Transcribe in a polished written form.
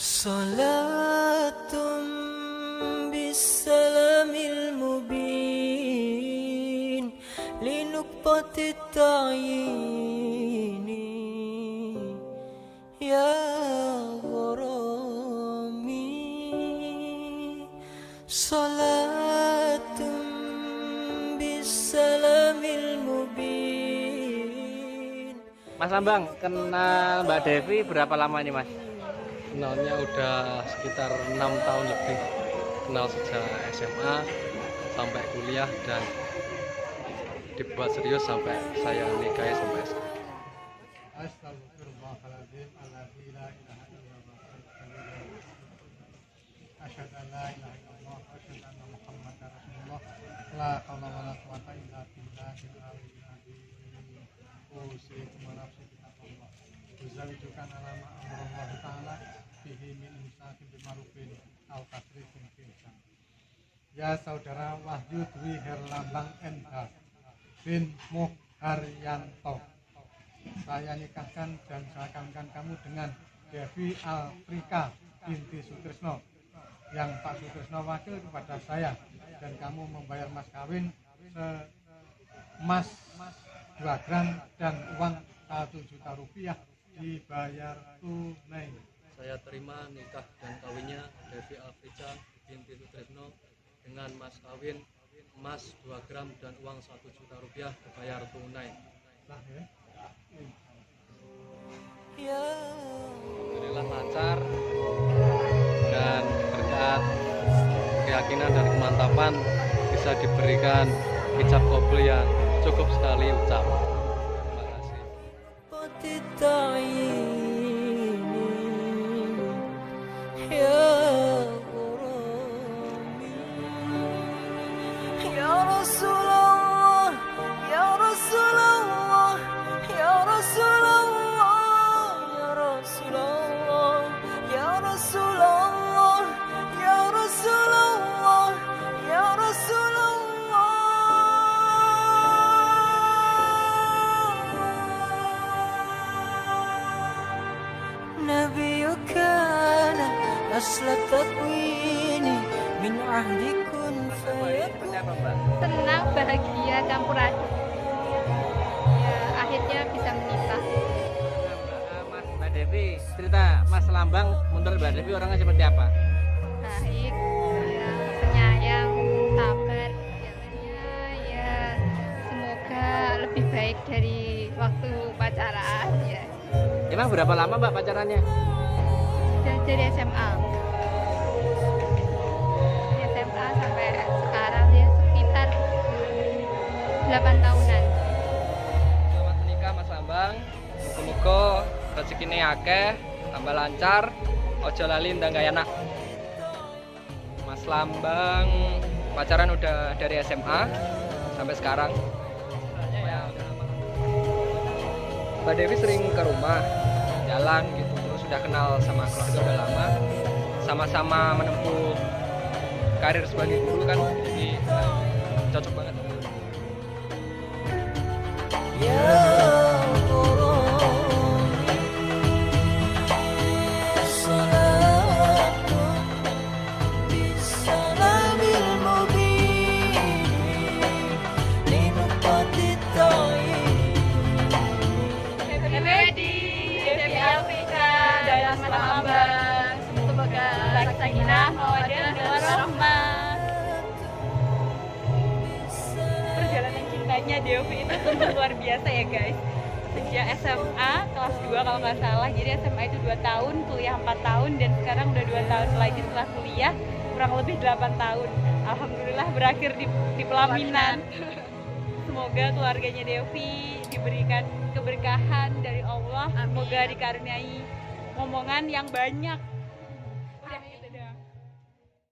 صلاة بالسلام المبين لنقطة التعيين يا غرامي صلاة بالسلام المبين. Mas Lambang, kenal Mbak Devi berapa lama nih Mas? Kenalnya udah sekitar 6 tahun lebih. Kenal sejak SMA sampai kuliah dan dibuat serius sampai saya nikahi sampai sekarang. Astagfirullahaladzim, alladzi la ilaha illallah, asyhadu an la ilaha illallah, asyhadu anna Muhammadar Rasulullah, la haula wala quwwata illa billahil aliyyil azim. Usikum wa nafsi bittaqwallah. Uzawijukan alama amrullah ta'ala bihi min imsakin bimarufin au tasrifin fi ihsan. Ya saudara Wahyu Dwi Herlambang NH bin Muharyanto, saya nikahkan dan saya kawinkan kamu dengan Devi Afrika binti Sutrisno, yang Pak Sutrisno wakil kepada saya, dan kamu membayar mas kawin emas 2 gram dan uang 1 juta rupiah dibayar tunai. Saya terima nikah dan kawinnya Devi Afrika binti Sutrisno dengan mas kawin emas 2 gram dan uang 1 juta rupiah dibayar tunai. Alhamdulillah lancar, dan berkat keyakinan dan kemantapan bisa diberikan ijab qabul yang cukup sekali ucap. Terima kasih. أصل التكوين من عهدكم فيكون. Senang, bahagia, campur aduk. Ya, akhirnya bisa menikah. Mbak Devi, cerita Mas Lambang menurut Mbak Devi orangnya seperti apa? Baik, ya, penyayang, sabar. Ya, semoga lebih baik dari waktu pacaran. Ya. Emang berapa lama Mbak pacarannya? Dari SMA. SMA sampai sekarang ya sekitar 8 tahunan. Selamat menikah Mas Lambang. Semoga rezekine akeh, tambah lancar, ojo lali ndang anak. Mas Lambang pacaran udah dari SMA sampai sekarang. Mbak Devi sering ke rumah, jalan gitu, terus udah kenal sama keluarga udah lama, sama-sama menempuh karir sebagai guru kan, jadi cocok banget. Semoga sakinah, mawaddah, warahmah. Perjalanan cintanya Devi itu sungguh luar biasa ya guys. Sejak SMA kelas 2 kalau nggak salah. Jadi SMA itu 2 tahun, kuliah 4 tahun, dan sekarang udah 2 tahun lagi setelah kuliah, kurang lebih 8 tahun. Alhamdulillah berakhir di pelaminan. Semoga keluarganya Devi diberikan keberkahan dari Allah. Semoga dikaruniai ngomongan yang banyak